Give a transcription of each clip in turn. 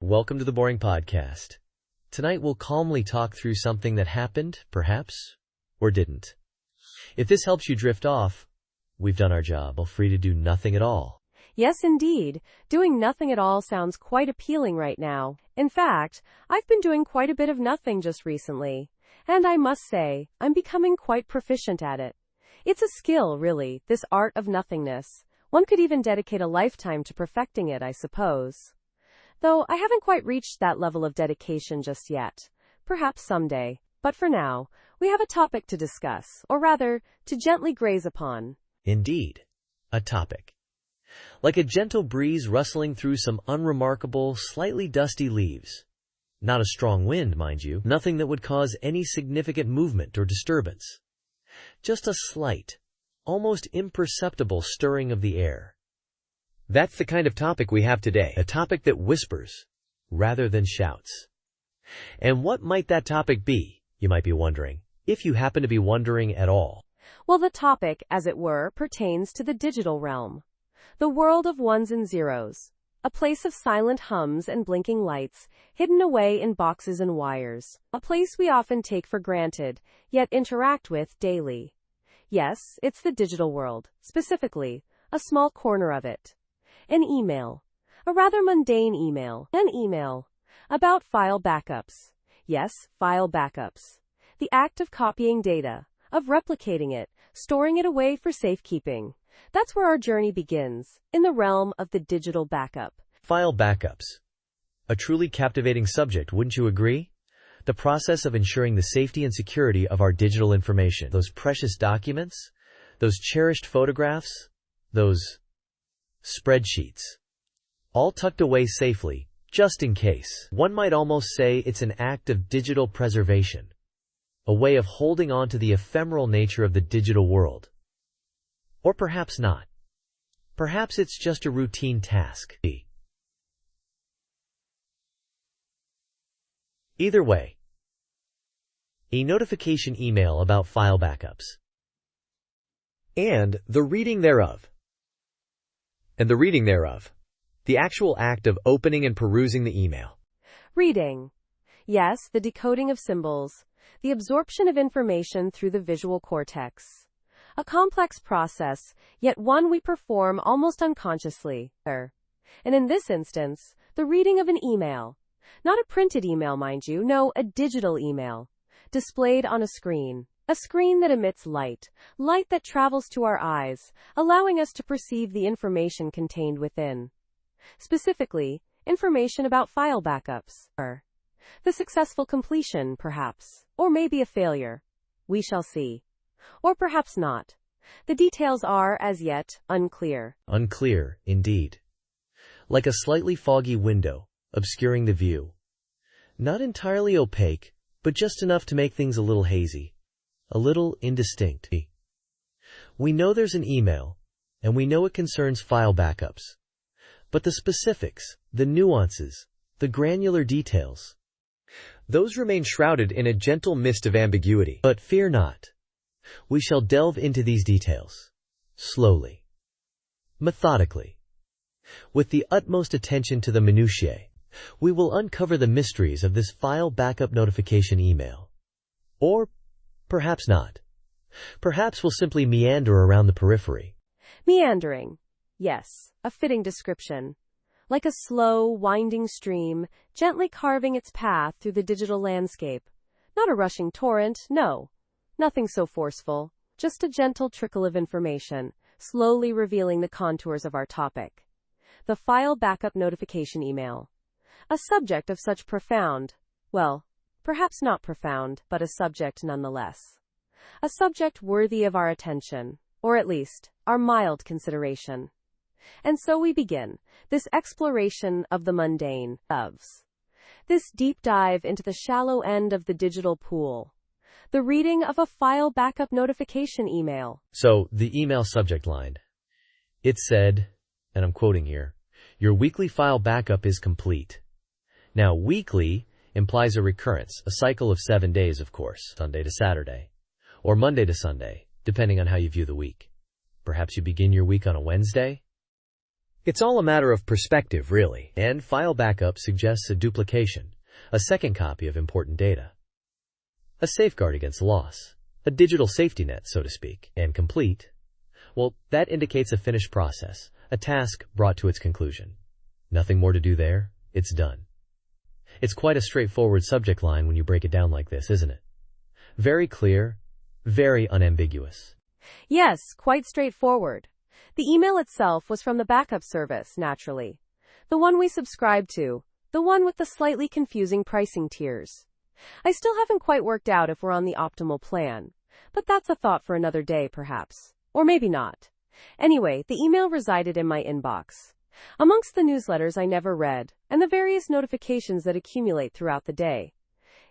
welcome to the Boring Podcast. Tonight we'll calmly talk through something that happened, perhaps, or didn't. If this helps you drift off, we've done our job. Feel free to do nothing at all. Yes, indeed. Doing nothing at all sounds quite appealing right now. In fact, I've been doing quite a bit of nothing just recently. And I must say, I'm becoming quite proficient at it. It's a skill, really, this art of nothingness. One could even dedicate a lifetime to perfecting it, I suppose. Though I haven't quite reached that level of dedication just yet. Perhaps someday. But for now, we have a topic to discuss, or rather, to gently graze upon. Indeed, a topic. Like a gentle breeze rustling through some unremarkable, slightly dusty leaves. Not a strong wind, mind you, nothing that would cause any significant movement or disturbance. Just a slight, almost imperceptible stirring of the air. That's the kind of topic we have today, a topic that whispers rather than shouts. And what might that topic be, you might be wondering, if you happen to be wondering at all? Well, the topic, as it were, pertains to the digital realm. The world of ones and zeros. A place of silent hums and blinking lights, hidden away in boxes and wires. A place we often take for granted, yet interact with daily. Yes, it's the digital world, specifically, a small corner of it. An email. A rather mundane email. An email. About file backups. Yes, file backups. The act of copying data, of replicating it, storing it away for safekeeping. That's where our journey begins, in the realm of the digital backup. File backups. A truly captivating subject, wouldn't you agree? The process of ensuring the safety and security of our digital information. Those precious documents, those cherished photographs, those spreadsheets. All tucked away safely, just in case. One might almost say it's an act of digital preservation. A way of holding on to the ephemeral nature of the digital world. Or perhaps not. Perhaps it's just a routine task. Either way, a notification email about file backups. And the reading thereof. The actual act of opening and perusing the email. Reading. Yes, the decoding of symbols. The absorption of information through the visual cortex. A complex process, yet one we perform almost unconsciously. And in this instance, the reading of an email. Not a printed email, mind you, no, a digital email. Displayed on a screen that emits light that travels to our eyes, allowing us to perceive the information contained within. Specifically, information about file backups. The successful completion, perhaps, or maybe a failure. We shall see. Or perhaps not. The details are, as yet, unclear. Unclear, indeed. Like a slightly foggy window, obscuring the view. Not entirely opaque, but just enough to make things a little hazy. A little indistinct. We know there's an email, and we know it concerns file backups. But the specifics, the nuances, the granular details, those remain shrouded in a gentle mist of ambiguity. But fear not. We shall delve into these details. Slowly. Methodically. With the utmost attention to the minutiae, we will uncover the mysteries of this file backup notification email. Or perhaps not. Perhaps we'll simply meander around the periphery. Meandering. Yes, a fitting description. Like a slow, winding stream, gently carving its path through the digital landscape. Not a rushing torrent, no. Nothing so forceful. Just a gentle trickle of information, slowly revealing the contours of our topic. The file backup notification email. A subject of such profound, well, perhaps not profound, but a subject nonetheless. A subject worthy of our attention, or at least, our mild consideration. And so we begin, this exploration of the mundane, this deep dive into the shallow end of the digital pool. The reading of a file backup notification email. So, the email subject line. It said, and I'm quoting here, "Your weekly file backup is complete." Now, weekly implies a recurrence, a cycle of 7 days, of course, Sunday to Saturday, or Monday to Sunday, depending on how you view the week. Perhaps you begin your week on a Wednesday? It's all a matter of perspective, really, and file backup suggests a duplication, a second copy of important data, a safeguard against loss, a digital safety net, so to speak, and complete. Well, that indicates a finished process, a task brought to its conclusion. Nothing more to do there, it's done. It's quite a straightforward subject line when you break it down like this, isn't it? Very clear, very unambiguous. Yes, quite straightforward. The email itself was from the backup service, naturally. The one we subscribe to, the one with the slightly confusing pricing tiers. I still haven't quite worked out if we're on the optimal plan, but that's a thought for another day, perhaps. Or maybe not. Anyway, the email resided in my inbox, amongst the newsletters I never read, and the various notifications that accumulate throughout the day.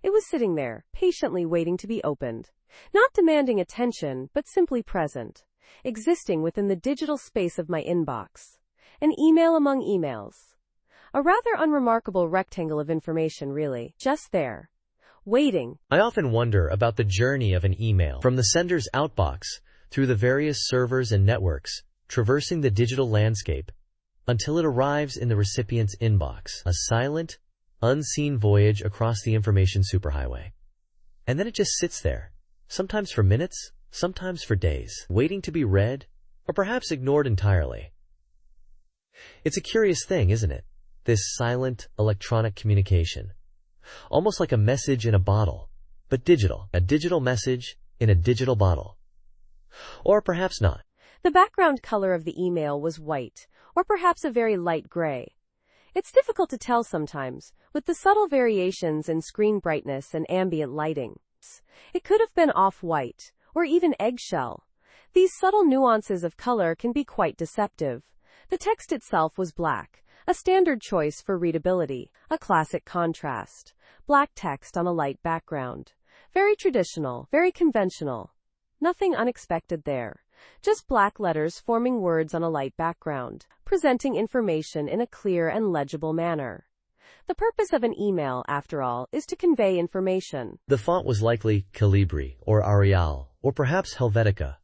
It was sitting there, patiently waiting to be opened, not demanding attention, but simply present, existing within the digital space of my inbox. An email among emails. A rather unremarkable rectangle of information, really, just there, waiting. I often wonder about the journey of an email from the sender's outbox through the various servers and networks, traversing the digital landscape, until it arrives in the recipient's inbox, a silent, unseen voyage across the information superhighway. And then it just sits there, sometimes for minutes, sometimes for days, waiting to be read, or perhaps ignored entirely. It's a curious thing, isn't it? This silent, electronic communication. Almost like a message in a bottle, but digital. A digital message in a digital bottle. Or perhaps not. The background color of the email was white, or perhaps a very light gray. It's difficult to tell sometimes, with the subtle variations in screen brightness and ambient lighting. It could have been off-white, or even eggshell. These subtle nuances of color can be quite deceptive. The text itself was black, a standard choice for readability, a classic contrast. Black text on a light background. Very traditional, very conventional. Nothing unexpected there. Just black letters forming words on a light background, presenting information in a clear and legible manner. The purpose of an email, after all, is to convey information. The font was likely Calibri, or Arial, or perhaps Helvetica.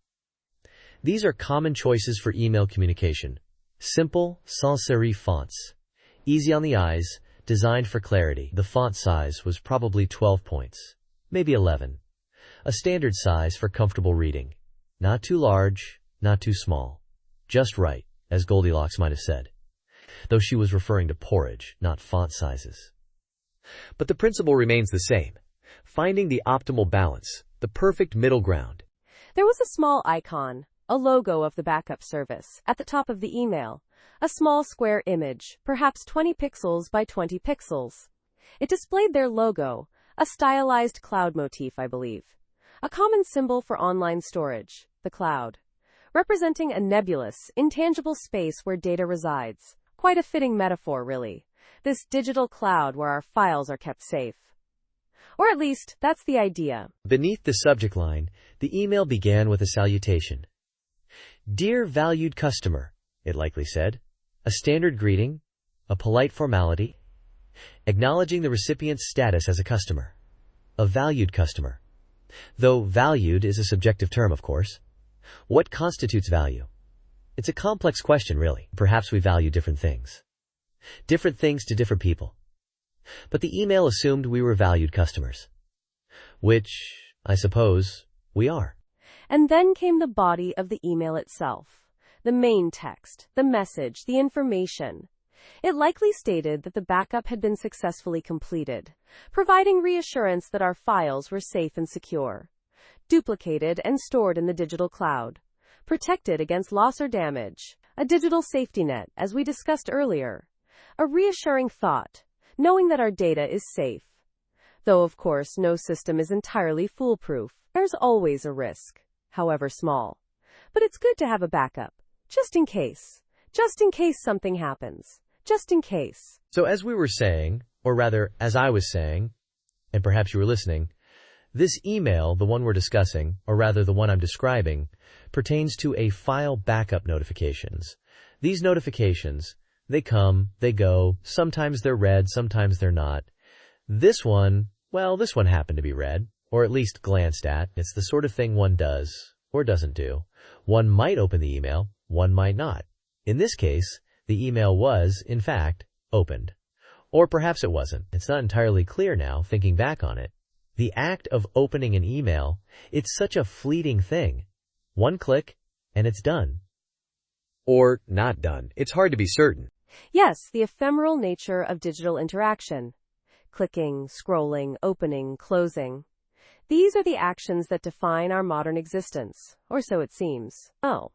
These are common choices for email communication. Simple, sans serif fonts. Easy on the eyes, designed for clarity. The font size was probably 12 points, maybe 11. A standard size for comfortable reading. Not too large, not too small. Just right, as Goldilocks might have said. Though she was referring to porridge, not font sizes. But the principle remains the same. Finding the optimal balance, the perfect middle ground. There was a small icon, a logo of the backup service, at the top of the email. A small square image, perhaps 20 pixels by 20 pixels. It displayed their logo, a stylized cloud motif, I believe. A common symbol for online storage, the cloud. Representing a nebulous, intangible space where data resides. Quite a fitting metaphor, really. This digital cloud where our files are kept safe. Or at least, that's the idea. Beneath the subject line, the email began with a salutation. Dear valued customer, it likely said. A standard greeting, a polite formality, acknowledging the recipient's status as a customer. A valued customer. Though valued is a subjective term, of course. What constitutes value? It's a complex question, really. Perhaps we value different things. Different things to different people. But the email assumed we were valued customers. Which, I suppose, we are. And then came the body of the email itself. The main text, the message, the information. It likely stated that the backup had been successfully completed, providing reassurance that our files were safe and secure, duplicated and stored in the digital cloud, protected against loss or damage, a digital safety net, as we discussed earlier, a reassuring thought, knowing that our data is safe. Though, of course, no system is entirely foolproof. There's always a risk, however small. But it's good to have a backup, just in case something happens. Just in case. So as we were saying, or rather, as I was saying, and perhaps you were listening, this email, the one we're discussing, or rather the one I'm describing, pertains to a file backup notifications. These notifications, they come, they go, sometimes they're read, sometimes they're not. This one happened to be read, or at least glanced at. It's the sort of thing one does, or doesn't do. One might open the email, one might not. In this case, The email was, in fact, opened. Or perhaps it wasn't. It's not entirely clear now, thinking back on it. The act of opening an email, it's such a fleeting thing. One click, and it's done. Or not done. It's hard to be certain. Yes, the ephemeral nature of digital interaction. Clicking, scrolling, opening, closing. These are the actions that define our modern existence, or so it seems. Oh,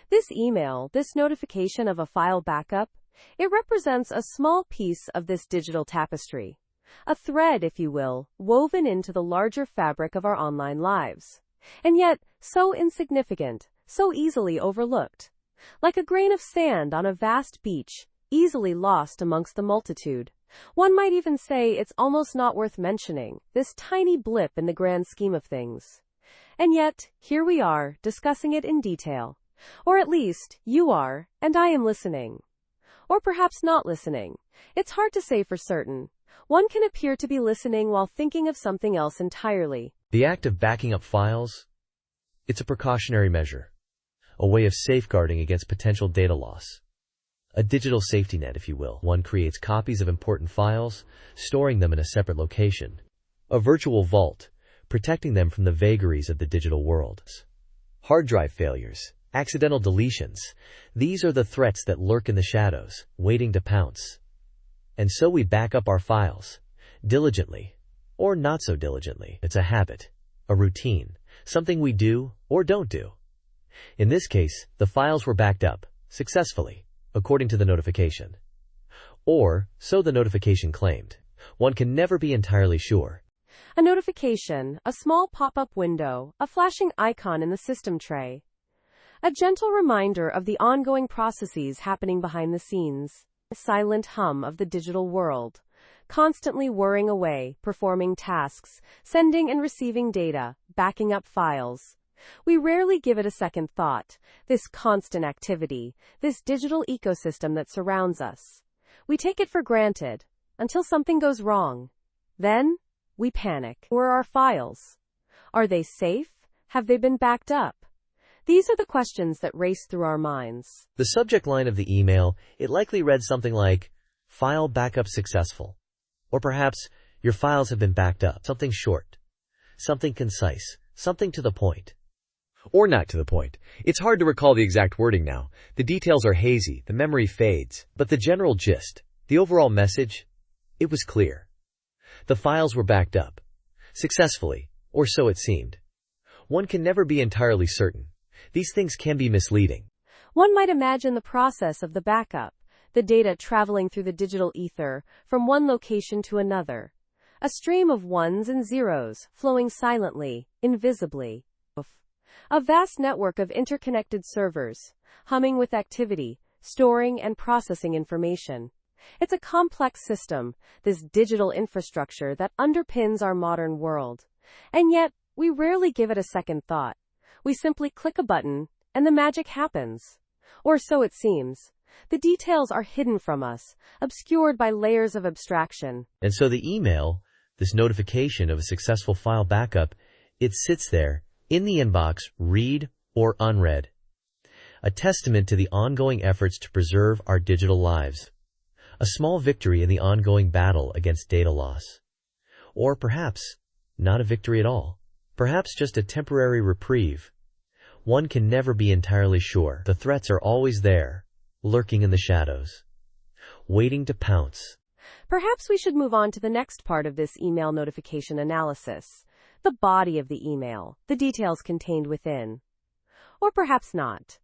this email, this notification of a file backup, it represents a small piece of this digital tapestry. A thread, if you will, woven into the larger fabric of our online lives. And yet, so insignificant, so easily overlooked. Like a grain of sand on a vast beach, easily lost amongst the multitude. One might even say it's almost not worth mentioning, this tiny blip in the grand scheme of things. And yet, here we are, discussing it in detail. Or at least, you are, and I am listening. Or perhaps not listening. It's hard to say for certain. One can appear to be listening while thinking of something else entirely. The act of backing up files, it's a precautionary measure, a way of safeguarding against potential data loss. A digital safety net, if you will. One creates copies of important files, storing them in a separate location. A virtual vault, protecting them from the vagaries of the digital world. Hard drive failures, accidental deletions, these are the threats that lurk in the shadows, waiting to pounce. And so we back up our files, diligently, or not so diligently. It's a habit, a routine, something we do or don't do. In this case, the files were backed up, successfully, according to the notification. Or, so the notification claimed. One can never be entirely sure. A notification, a small pop-up window, a flashing icon in the system tray. A gentle reminder of the ongoing processes happening behind the scenes. A silent hum of the digital world. Constantly whirring away, performing tasks, sending and receiving data, backing up files. We rarely give it a second thought, this constant activity, this digital ecosystem that surrounds us. We take it for granted, until something goes wrong. Then, we panic. Where are our files? Are they safe? Have they been backed up? These are the questions that race through our minds. The subject line of the email, it likely read something like, "File backup successful." Or perhaps, "Your files have been backed up." Something short. Something concise. Something to the point. Or not to the point. It's hard to recall the exact wording now. The details are hazy, the memory fades. But the general gist, the overall message, it was clear. The files were backed up. Successfully, or so it seemed. One can never be entirely certain. These things can be misleading. One might imagine the process of the backup, the data traveling through the digital ether, from one location to another. A stream of ones and zeros, flowing silently, invisibly. A vast network of interconnected servers, humming with activity, storing and processing information. It's a complex system, this digital infrastructure that underpins our modern world. And yet, we rarely give it a second thought. We simply click a button, and the magic happens. Or so it seems. The details are hidden from us, obscured by layers of abstraction. And so the email, this notification of a successful file backup, it sits there, in the inbox, read or unread. A testament to the ongoing efforts to preserve our digital lives. A small victory in the ongoing battle against data loss. Or perhaps, not a victory at all. Perhaps just a temporary reprieve. One can never be entirely sure. The threats are always there, lurking in the shadows, waiting to pounce. Perhaps we should move on to the next part of this email notification analysis. The body of the email, the details contained within. Or perhaps not.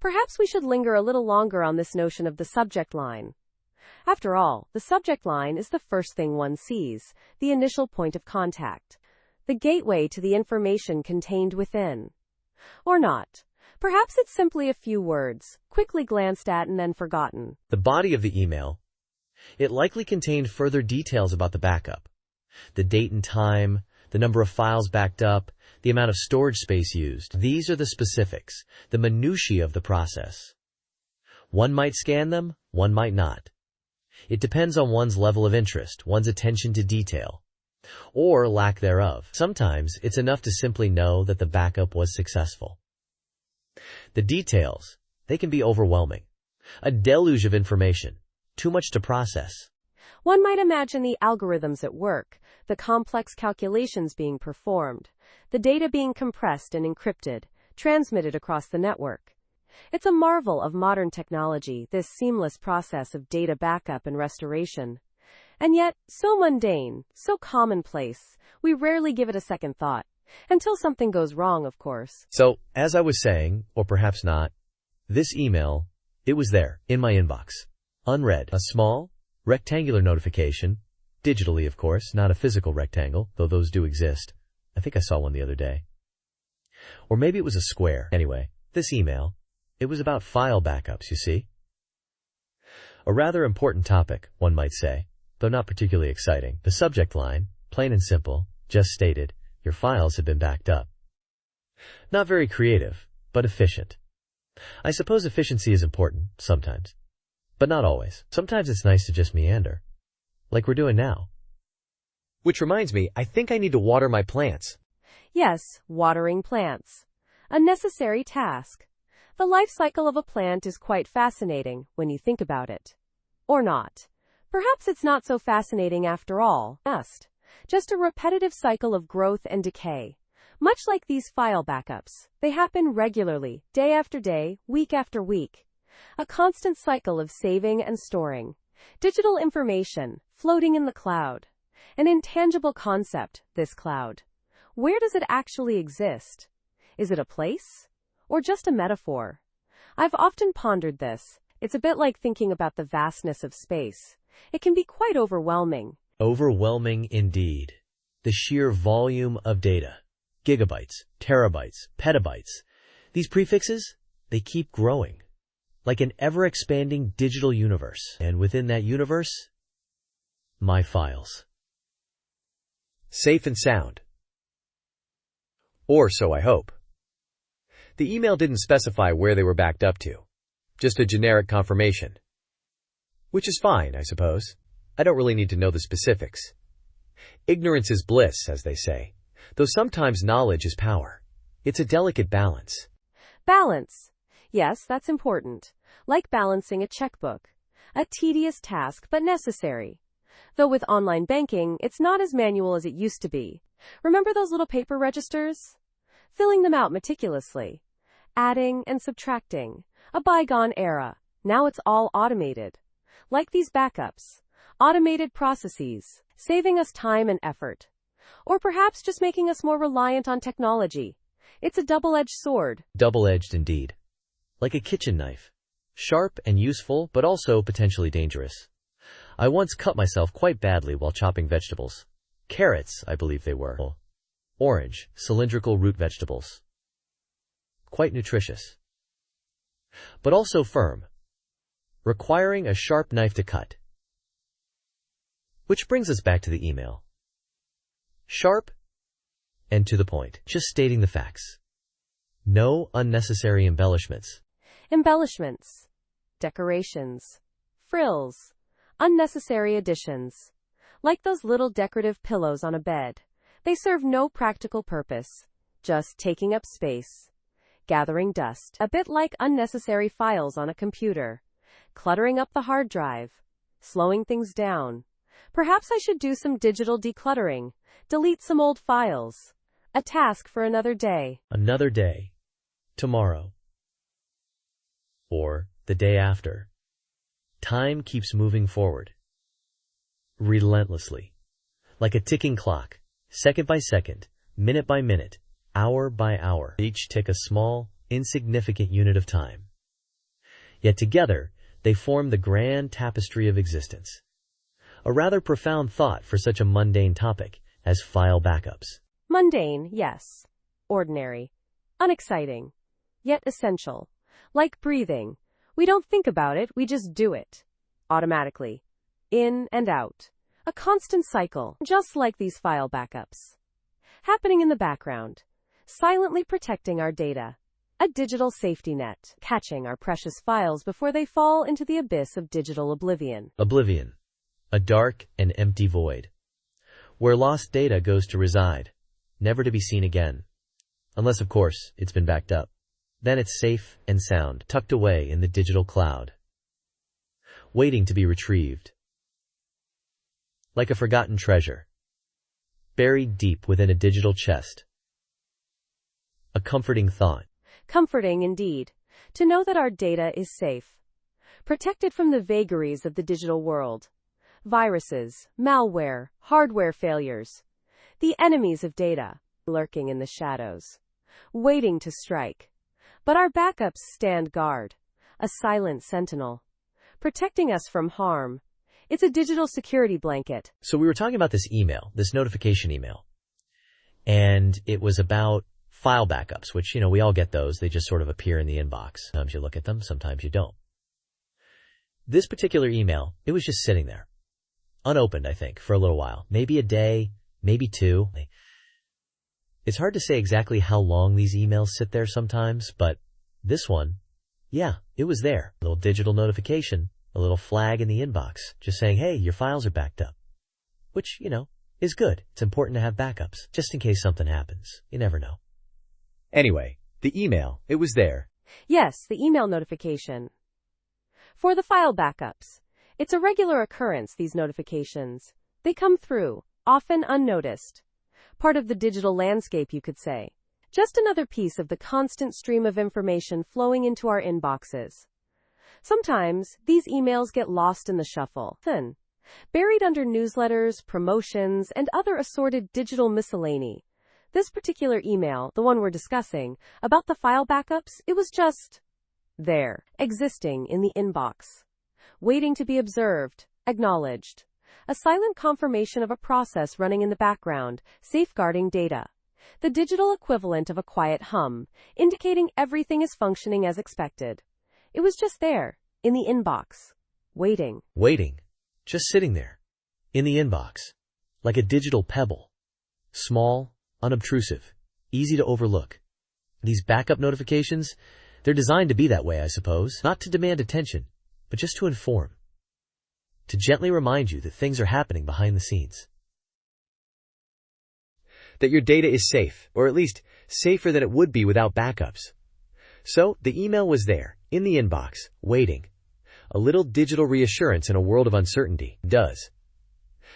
Perhaps we should linger a little longer on this notion of the subject line. After all, the subject line is the first thing one sees, the initial point of contact, the gateway to the information contained within. Or not. Perhaps it's simply a few words, quickly glanced at and then forgotten. The body of the email, it likely contained further details about the backup. The date and time, the number of files backed up, the amount of storage space used. These are the specifics, the minutiae of the process. One might scan them, one might not. It depends on one's level of interest, one's attention to detail, or lack thereof. Sometimes it's enough to simply know that the backup was successful. The details, they can be overwhelming. A deluge of information. Too much to process. One might imagine the algorithms at work, the complex calculations being performed, the data being compressed and encrypted, transmitted across the network. It's a marvel of modern technology, this seamless process of data backup and restoration. And yet, so mundane, so commonplace, we rarely give it a second thought. Until something goes wrong, of course. So, as I was saying, or perhaps not, this email, it was there, in my inbox. Unread. A small, rectangular notification. Digitally, of course, not a physical rectangle, though those do exist. I think I saw one the other day. Or maybe it was a square. Anyway, this email, it was about file backups, you see. A rather important topic, one might say, though not particularly exciting. The subject line, plain and simple, just stated, your files have been backed up. Not very creative, but efficient. I suppose efficiency is important, sometimes. But not always. Sometimes it's nice to just meander. Like we're doing now. Which reminds me, I think I need to water my plants. Yes, watering plants. A necessary task. The life cycle of a plant is quite fascinating when you think about it. Or not. Perhaps it's not so fascinating after all. Just a repetitive cycle of growth and decay. Much like these file backups, they happen regularly, day after day, week after week. A constant cycle of saving and storing. Digital information, floating in the cloud. An intangible concept, this cloud. Where does it actually exist? Is it a place? Or just a metaphor? I've often pondered this. It's a bit like thinking about the vastness of space. It can be quite overwhelming. Overwhelming indeed. The sheer volume of data. Gigabytes, terabytes, petabytes. These prefixes, they keep growing. Like an ever-expanding digital universe. And within that universe, my files. Safe and sound. Or so I hope. The email didn't specify where they were backed up to. Just a generic confirmation. Which is fine, I suppose. I don't really need to know the specifics. Ignorance is bliss, as they say. Though sometimes knowledge is power. It's a delicate balance. Balance. Yes, that's important. Like balancing a checkbook. A tedious task, but necessary. Though with online banking, it's not as manual as it used to be. Remember those little paper registers? Filling them out meticulously. Adding and subtracting. A bygone era. Now it's all automated. Like these backups. Automated processes, saving us time and effort. Or perhaps just making us more reliant on technology. It's a double-edged sword. Double-edged indeed. Like a kitchen knife. Sharp and useful, but also potentially dangerous. I once cut myself quite badly while chopping vegetables. Carrots, I believe they were. Orange, cylindrical root vegetables. Quite nutritious. But also firm. Requiring a sharp knife to cut. Which brings us back to the email. Sharp and to the point. Just stating the facts. No unnecessary embellishments. Embellishments. Decorations. Frills. Unnecessary additions. Like those little decorative pillows on a bed. They serve no practical purpose. Just taking up space. Gathering dust. A bit like unnecessary files on a computer. Cluttering up the hard drive. Slowing things down. Perhaps I should do some digital decluttering. Delete some old files. A task for another day. Another day. Tomorrow. Or the day after. Time keeps moving forward. Relentlessly. Like a ticking clock. Second by second. Minute by minute. Hour by hour. Each tick a small, insignificant unit of time. Yet together, they form the grand tapestry of existence. A rather profound thought for such a mundane topic as file backups. Mundane, yes. Ordinary. Unexciting. Yet essential. Like breathing. We don't think about it, we just do it. Automatically. In and out. A constant cycle, just like these file backups. Happening in the background. Silently protecting our data. A digital safety net. Catching our precious files before they fall into the abyss of digital oblivion. Oblivion. A dark and empty void. Where lost data goes to reside. Never to be seen again. Unless, of course, it's been backed up. Then it's safe and sound, tucked away in the digital cloud. waiting to be retrieved. Like a forgotten treasure, buried deep within a digital chest. A comforting thought. Comforting indeed, to know that our data is safe, protected from the vagaries of the digital world. Viruses, malware, hardware failures, the enemies of data, lurking in the shadows, waiting to strike. But our backups stand guard, a silent sentinel, protecting us from harm. It's a digital security blanket. So we were talking about this email, this notification email, and it was about file backups, which, we all get those. They just sort of appear in the inbox. Sometimes you look at them, sometimes you don't. This particular email, it was just sitting there, unopened, I think, for a little while. Maybe a day, maybe two. It's hard to say exactly how long these emails sit there sometimes, but this one, yeah, it was there. A little digital notification, a little flag in the inbox, just saying, hey, your files are backed up. Which, is good. It's important to have backups, just in case something happens. You never know. Anyway, the email, it was there. Yes, the email notification. For the file backups, it's a regular occurrence, these notifications. They come through, often unnoticed. Part of the digital landscape, you could say. Just another piece of the constant stream of information flowing into our inboxes. Sometimes, these emails get lost in the shuffle, then buried under newsletters, promotions, and other assorted digital miscellany. This particular email, the one we're discussing, about the file backups, it was just there, existing in the inbox, waiting to be observed, acknowledged. A silent confirmation of a process running in the background, safeguarding data. The digital equivalent of a quiet hum, indicating everything is functioning as expected. It was just there, in the inbox, waiting. Waiting. Just sitting there, in the inbox, like a digital pebble. Small, unobtrusive, easy to overlook. These backup notifications, they're designed to be that way, I suppose. Not to demand attention, but just to inform. To gently remind you that things are happening behind the scenes. That your data is safe, or at least safer than it would be without backups. So, the email was there, in the inbox, waiting. A little digital reassurance in a world of uncertainty. Does.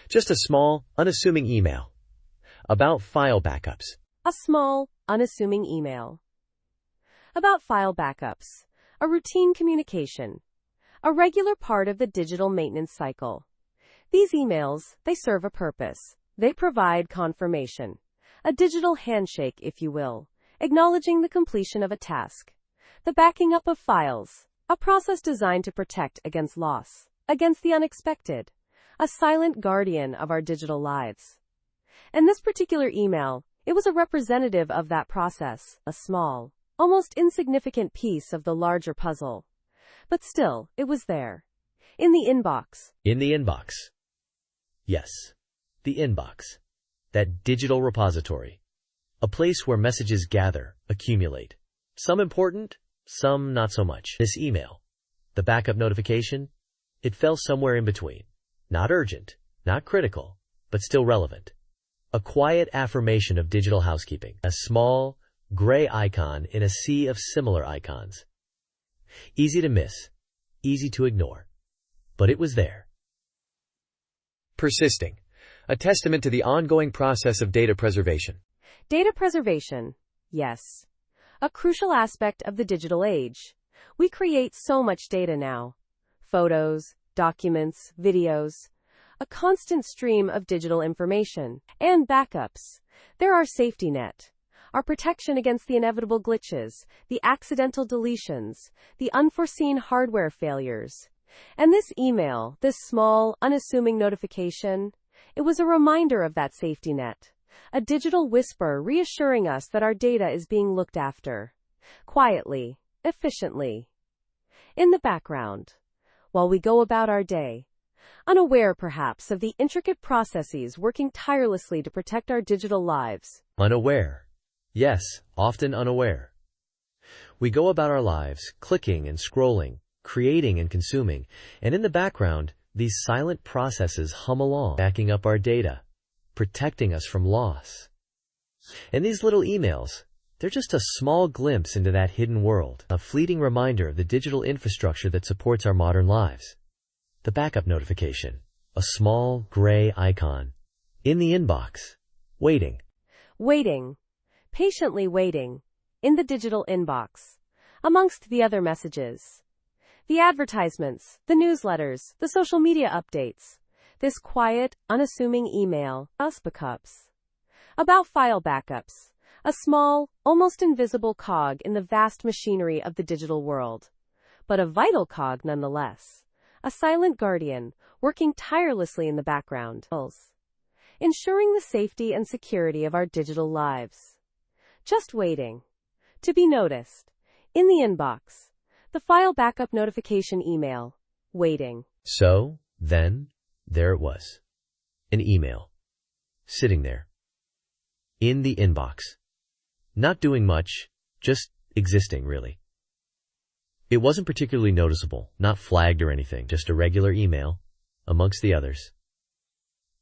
Just a small, unassuming email. About file backups. A small, unassuming email. About file backups. A routine communication. A regular part of the digital maintenance cycle. These emails, they serve a purpose. They provide confirmation. A digital handshake, if you will, acknowledging the completion of a task. The backing up of files. A process designed to protect against loss, against the unexpected. A silent guardian of our digital lives. And this particular email, it was a representative of that process. A small, almost insignificant piece of the larger puzzle. But still, it was there. In the inbox. In the inbox. Yes, the inbox. That digital repository. A place where messages gather, accumulate. Some important, some not so much. This email, the backup notification, it fell somewhere in between. Not urgent, not critical, but still relevant. A quiet affirmation of digital housekeeping. A small, gray icon in a sea of similar icons. Easy to miss, easy to ignore, but it was there. Persisting, a testament to the ongoing process of data preservation. Data preservation, yes. A crucial aspect of the digital age. We create so much data now. Photos, documents, videos. A constant stream of digital information. And backups. They're our safety net. Our protection against the inevitable glitches, the accidental deletions, the unforeseen hardware failures. And this email, this small, unassuming notification, it was a reminder of that safety net. A digital whisper reassuring us that our data is being looked after. Quietly, efficiently. In the background. While we go about our day. Unaware, perhaps, of the intricate processes working tirelessly to protect our digital lives. Unaware. Yes, often unaware. We go about our lives, clicking and scrolling, creating and consuming, and in the background, these silent processes hum along, backing up our data, protecting us from loss. And these little emails, they're just a small glimpse into that hidden world, a fleeting reminder of the digital infrastructure that supports our modern lives. The backup notification. A small, gray icon. In the inbox. Waiting. Waiting. Patiently waiting. In the digital inbox. Amongst the other messages. The advertisements, the newsletters, the social media updates. This quiet, unassuming email. Backups. About file backups. A small, almost invisible cog in the vast machinery of the digital world. But a vital cog nonetheless. A silent guardian, working tirelessly in the background. Ensuring the safety and security of our digital lives. Just waiting. To be noticed. In the inbox. The file backup notification email. Waiting. So, then, there it was. An email. Sitting there. In the inbox. Not doing much, just existing, really. It wasn't particularly noticeable, not flagged or anything, just a regular email, amongst the others.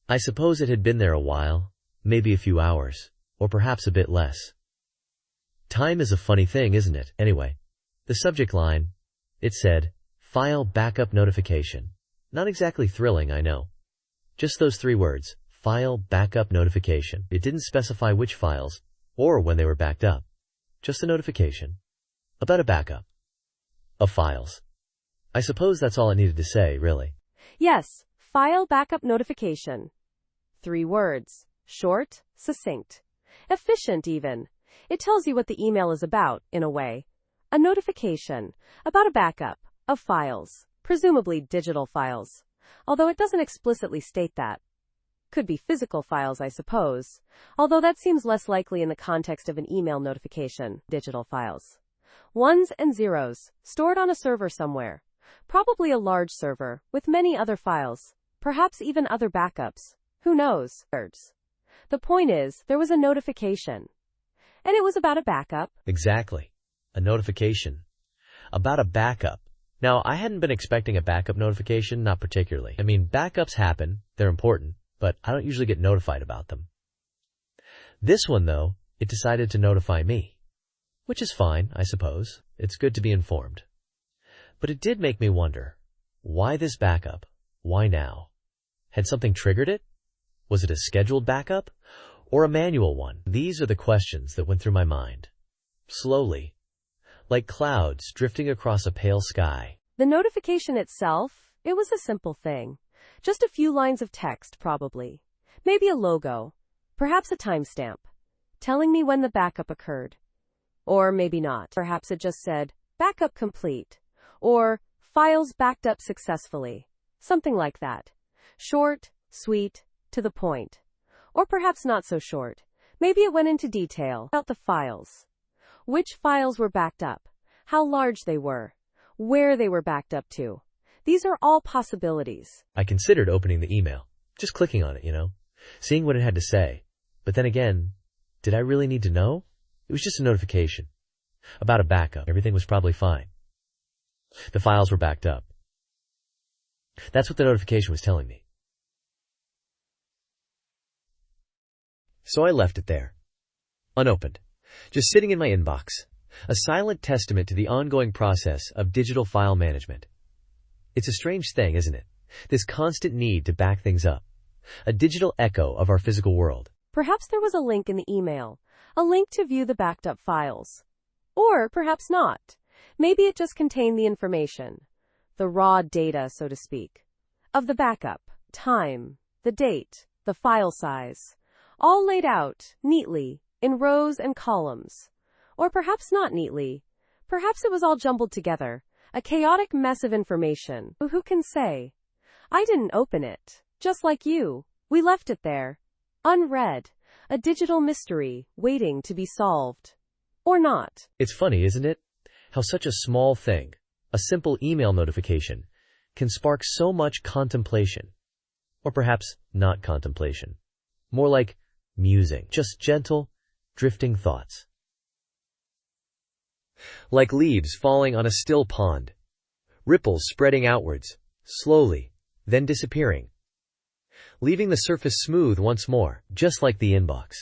I suppose it had been there a while, maybe a few hours, or perhaps a bit less. Time is a funny thing, isn't it? Anyway, the subject line, it said, File Backup Notification. Not exactly thrilling, I know. Just those 3 words, File Backup Notification. It didn't specify which files, or when they were backed up. Just a notification. About a backup. Of files. I suppose that's all it needed to say, really. Yes, file backup notification. 3 words. Short, succinct. Efficient, even. It tells you what the email is about, in a way. A notification. About a backup. Of files. Presumably digital files. Although it doesn't explicitly state that. Could be physical files, I suppose. Although that seems less likely in the context of an email notification. Digital files. 1s and 0s, stored on a server somewhere. Probably a large server, with many other files. Perhaps even other backups. Who knows? The point is, there was a notification. And it was about a backup. Exactly. A notification. About a backup. Now, I hadn't been expecting a backup notification, not particularly. I mean, backups happen, they're important, but I don't usually get notified about them. This one, though, it decided to notify me. Which is fine, I suppose. It's good to be informed. But it did make me wonder, why this backup? Why now? Had something triggered it? Was it a scheduled backup? Or a manual one? These are the questions that went through my mind. Slowly. Like clouds drifting across a pale sky. The notification itself, it was a simple thing. Just a few lines of text, probably. Maybe a logo. Perhaps a timestamp. Telling me when the backup occurred. Or maybe not. Perhaps it just said, backup complete. Or, files backed up successfully. Something like that. Short, sweet, to the point. Or perhaps not so short. Maybe it went into detail about the files. Which files were backed up? How large they were? Where they were backed up to? These are all possibilities. I considered opening the email. Just clicking on it, seeing what it had to say. But then again, did I really need to know? It was just a notification. About a backup. Everything was probably fine. The files were backed up. That's what the notification was telling me. So I left it there. Unopened. Just sitting in my inbox. A silent testament to the ongoing process of digital file management. It's a strange thing, isn't it? This constant need to back things up. A digital echo of our physical world. Perhaps there was a link in the email. A link to view the backed up files. Or perhaps not. Maybe it just contained the information. The raw data, so to speak. Of the backup. Time. The date. The file size. All laid out, neatly, in rows and columns. Or perhaps not neatly. Perhaps it was all jumbled together. A chaotic mess of information. Who can say? I didn't open it. Just like you. We left it there. Unread. A digital mystery, waiting to be solved. Or not. It's funny, isn't it? How such a small thing, a simple email notification, can spark so much contemplation. Or perhaps not contemplation. More like musing. Just gentle, drifting thoughts. Like leaves falling on a still pond. Ripples spreading outwards, slowly, then disappearing. Leaving the surface smooth once more, just like the inbox.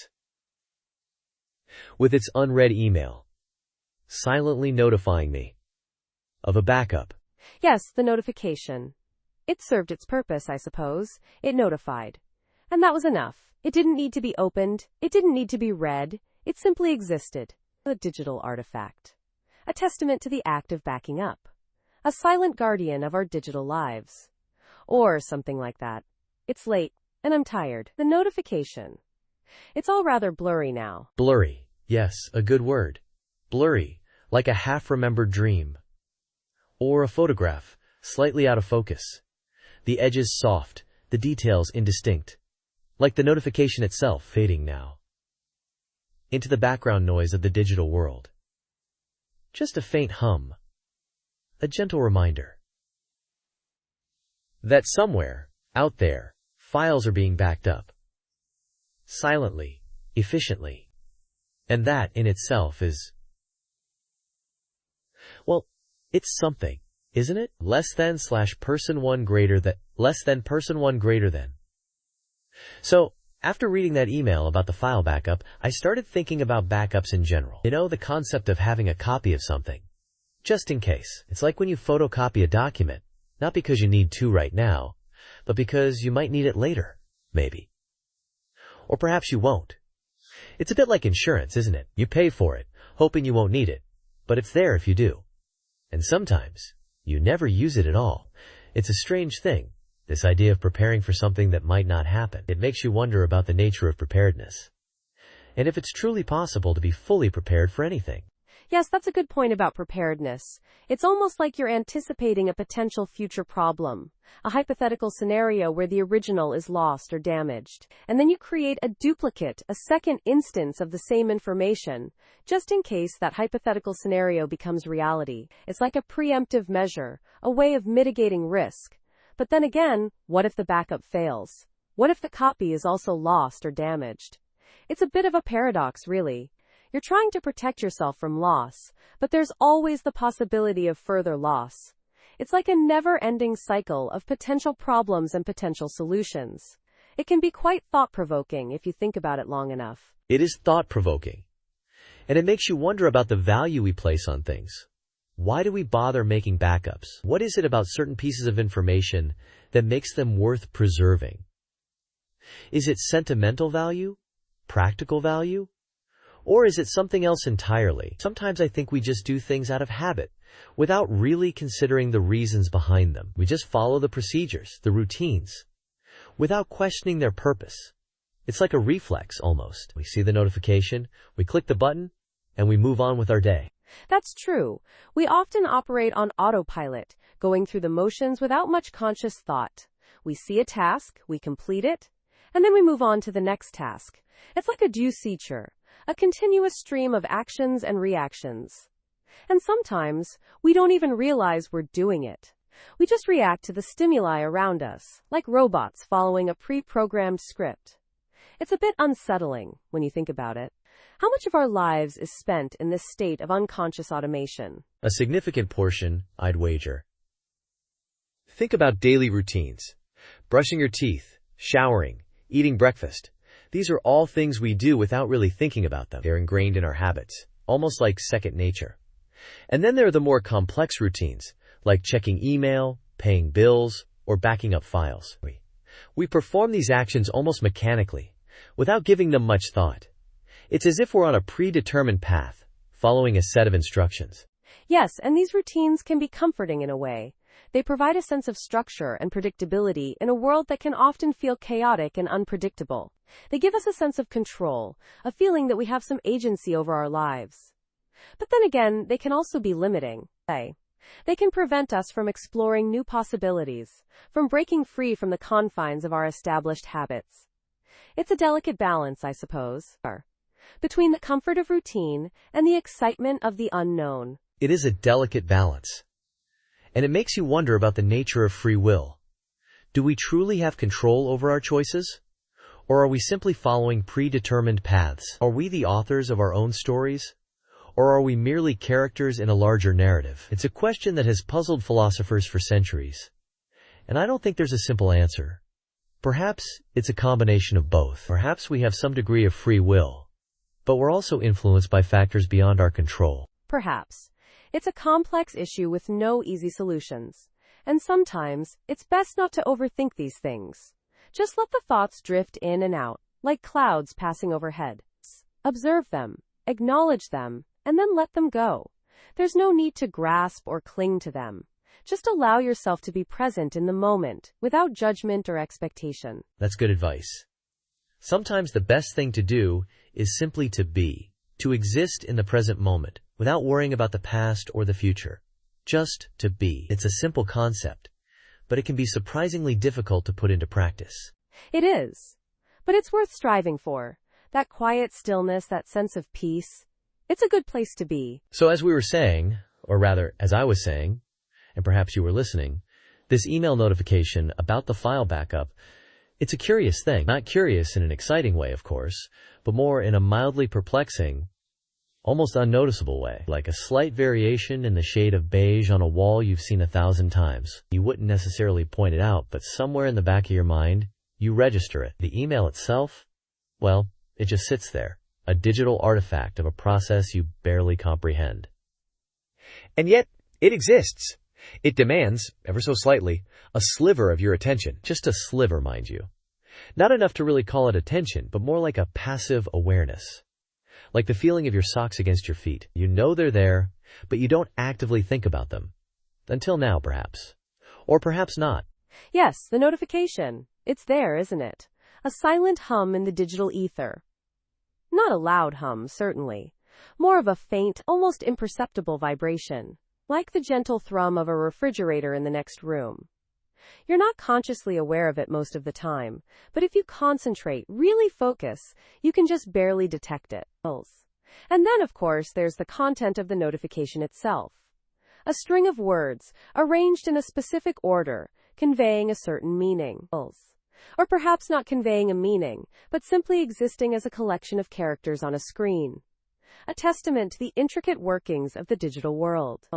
With its unread email. Silently notifying me. Of a backup. Yes, the notification. It served its purpose, I suppose. It notified. And that was enough. It didn't need to be opened. It didn't need to be read. It simply existed. A digital artifact. A testament to the act of backing up. A silent guardian of our digital lives. Or something like that. It's late, and I'm tired. The notification. It's all rather blurry now. Blurry. Yes, a good word. Blurry, like a half-remembered dream. Or a photograph, slightly out of focus. The edges soft, the details indistinct. Like the notification itself fading now into the background noise of the digital world. Just a faint hum. A gentle reminder that somewhere, out there, files are being backed up. Silently, efficiently. And that in itself is, well, it's something, isn't it? Less than / person one greater than, less than person one greater than. So, after reading that email about the file backup, I started thinking about backups in general. You know, the concept of having a copy of something. Just in case. It's like when you photocopy a document, not because you need to right now, but because you might need it later, maybe. Or perhaps you won't. It's a bit like insurance, isn't it? You pay for it, hoping you won't need it, but it's there if you do. And sometimes, you never use it at all. It's a strange thing, this idea of preparing for something that might not happen. It makes you wonder about the nature of preparedness. And if it's truly possible to be fully prepared for anything. Yes, that's a good point about preparedness. It's almost like you're anticipating a potential future problem, a hypothetical scenario where the original is lost or damaged. And then you create a duplicate, a second instance of the same information, just in case that hypothetical scenario becomes reality. It's like a preemptive measure, a way of mitigating risk. But then again, what if the backup fails? What if the copy is also lost or damaged? It's a bit of a paradox, really. You're trying to protect yourself from loss, but there's always the possibility of further loss. It's like a never-ending cycle of potential problems and potential solutions. It can be quite thought-provoking if you think about it long enough. It is thought-provoking. And it makes you wonder about the value we place on things. Why do we bother making backups? What is it about certain pieces of information that makes them worth preserving? Is it sentimental value? Practical value? Or is it something else entirely? Sometimes I think we just do things out of habit, without really considering the reasons behind them. We just follow the procedures, the routines, without questioning their purpose. It's like a reflex, almost. We see the notification, we click the button, and we move on with our day. That's true. We often operate on autopilot, going through the motions without much conscious thought. We see a task, we complete it, and then we move on to the next task. It's like a due procedure, a continuous stream of actions and reactions. And sometimes, we don't even realize we're doing it. We just react to the stimuli around us, like robots following a pre-programmed script. It's a bit unsettling when you think about it. How much of our lives is spent in this state of unconscious automation? A significant portion, I'd wager. Think about daily routines. Brushing your teeth, showering, eating breakfast. These are all things we do without really thinking about them. They're ingrained in our habits, almost like second nature. And then there are the more complex routines, like checking email, paying bills, or backing up files. We perform these actions almost mechanically, without giving them much thought. It's as if we're on a predetermined path, following a set of instructions. Yes, and these routines can be comforting in a way. They provide a sense of structure and predictability in a world that can often feel chaotic and unpredictable. They give us a sense of control, a feeling that we have some agency over our lives. But then again, they can also be limiting. They can prevent us from exploring new possibilities, from breaking free from the confines of our established habits. It's a delicate balance, I suppose, between the comfort of routine and the excitement of the unknown. It is a delicate balance. And it makes you wonder about the nature of free will. Do we truly have control over our choices? Or are we simply following predetermined paths? Are we the authors of our own stories? Or are we merely characters in a larger narrative? It's a question that has puzzled philosophers for centuries. And I don't think there's a simple answer. Perhaps it's a combination of both. Perhaps we have some degree of free will, but we're also influenced by factors beyond our control. Perhaps. It's a complex issue with no easy solutions. And sometimes, it's best not to overthink these things. Just let the thoughts drift in and out, like clouds passing overhead. Observe them, acknowledge them, and then let them go. There's no need to grasp or cling to them. Just allow yourself to be present in the moment, without judgment or expectation. That's good advice. Sometimes the best thing to do is simply to be, to exist in the present moment, without worrying about the past or the future. Just to be. It's a simple concept, but it can be surprisingly difficult to put into practice. It is. But it's worth striving for. That quiet stillness, that sense of peace. It's a good place to be. So as we were saying, or rather, as I was saying, and perhaps you were listening, this email notification about the file backup, it's a curious thing. Not curious in an exciting way, of course, but more in a mildly perplexing, almost unnoticeable way. Like a slight variation in the shade of beige on a wall you've seen 1,000 times. You wouldn't necessarily point it out, but somewhere in the back of your mind, you register it. The email itself, well, it just sits there. A digital artifact of a process you barely comprehend. And yet, it exists. It demands, ever so slightly, a sliver of your attention. Just a sliver, mind you. Not enough to really call it attention, but more like a passive awareness. Like the feeling of your socks against your feet. You know they're there, but you don't actively think about them. Until now, perhaps. Or perhaps not. Yes, the notification. It's there, isn't it? A silent hum in the digital ether. Not a loud hum, certainly. More of a faint, almost imperceptible vibration. Like the gentle thrum of a refrigerator in the next room. You're not consciously aware of it most of the time, but if you concentrate, really focus, you can just barely detect it. And then, of course, there's the content of the notification itself. A string of words, arranged in a specific order, conveying a certain meaning. Or perhaps not conveying a meaning, but simply existing as a collection of characters on a screen. A testament to the intricate workings of the digital world.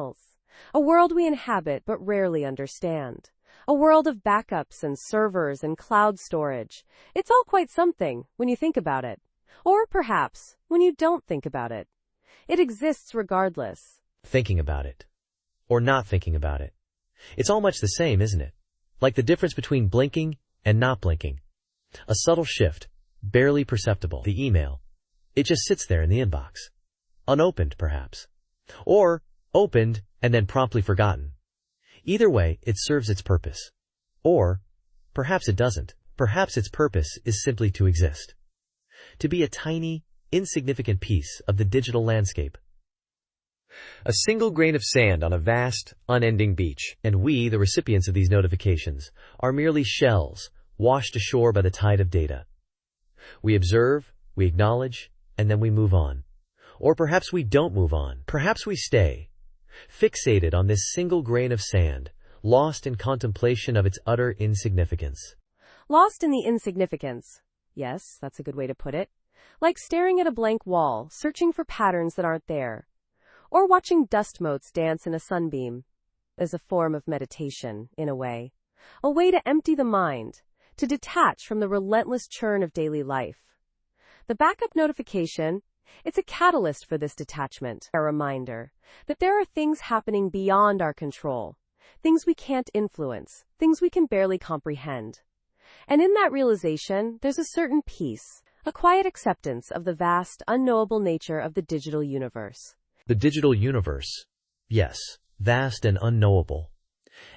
A world we inhabit but rarely understand. A world of backups and servers and cloud storage. It's all quite something when you think about it. Or perhaps when you don't think about it. It exists regardless. Thinking about it. Or not thinking about it. It's all much the same, isn't it? Like the difference between blinking and not blinking. A subtle shift, barely perceptible. The email. It just sits there in the inbox. Unopened, perhaps. Or opened and then promptly forgotten. Either way, it serves its purpose. Or perhaps it doesn't. Perhaps its purpose is simply to exist. To be a tiny, insignificant piece of the digital landscape. A single grain of sand on a vast, unending beach. And we, the recipients of these notifications, are merely shells washed ashore by the tide of data. We observe, we acknowledge, and then we move on. Or perhaps we don't move on. Perhaps we stay, fixated on this single grain of sand, lost in contemplation of its utter insignificance. Lost in the insignificance. Yes, that's a good way to put it. Like staring at a blank wall, searching for patterns that aren't there. Or watching dust motes dance in a sunbeam. As a form of meditation, in a way. A way to empty the mind, to detach from the relentless churn of daily life. The backup notification, it's a catalyst for this detachment. A reminder that there are things happening beyond our control. Things we can't influence. Things we can barely comprehend. And in that realization, there's a certain peace. A quiet acceptance of the vast, unknowable nature of the digital universe. The digital universe. Yes, vast and unknowable.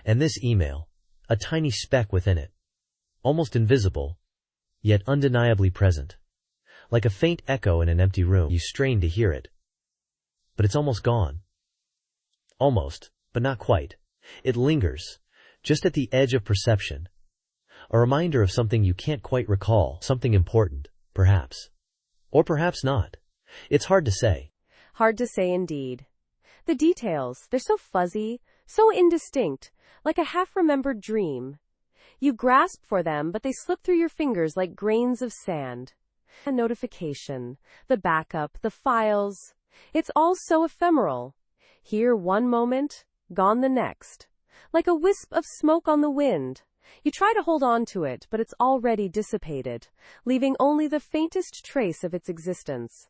And this email, a tiny speck within it. Almost invisible, yet undeniably present. Like a faint echo in an empty room, you strain to hear it. But it's almost gone. Almost, but not quite. It lingers, just at the edge of perception. A reminder of something you can't quite recall, something important, perhaps. Or perhaps not. It's hard to say. Hard to say indeed. The details, they're so fuzzy, so indistinct, like a half-remembered dream. You grasp for them, but they slip through your fingers like grains of sand. A notification, the backup, the files. It's all so ephemeral. Here one moment, gone the next. Like a wisp of smoke on the wind. You try to hold on to it, but it's already dissipated, leaving only the faintest trace of its existence.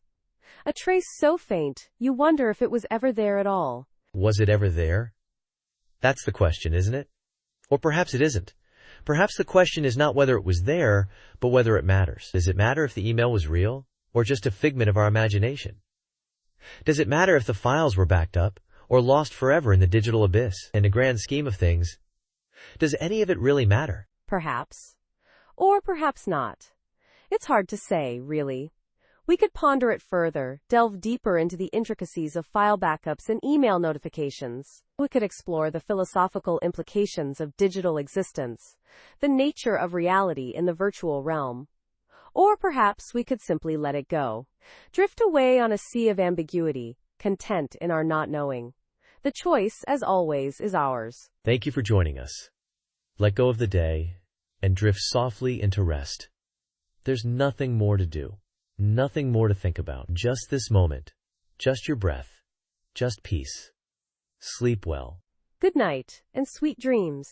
A trace so faint, you wonder if it was ever there at all. Was it ever there? That's the question, isn't it? Or perhaps it isn't. Perhaps the question is not whether it was there, but whether it matters. Does it matter if the email was real, or just a figment of our imagination? Does it matter if the files were backed up, or lost forever in the digital abyss? In the grand scheme of things, does any of it really matter? Perhaps. Or perhaps not. It's hard to say, really. We could ponder it further, delve deeper into the intricacies of file backups and email notifications. We could explore the philosophical implications of digital existence, the nature of reality in the virtual realm. Or perhaps we could simply let it go, drift away on a sea of ambiguity, content in our not knowing. The choice, as always, is ours. Thank you for joining us. Let go of the day and drift softly into rest. There's nothing more to do. Nothing more to think about. Just this moment. Just your breath. Just peace. Sleep well. Good night, and sweet dreams.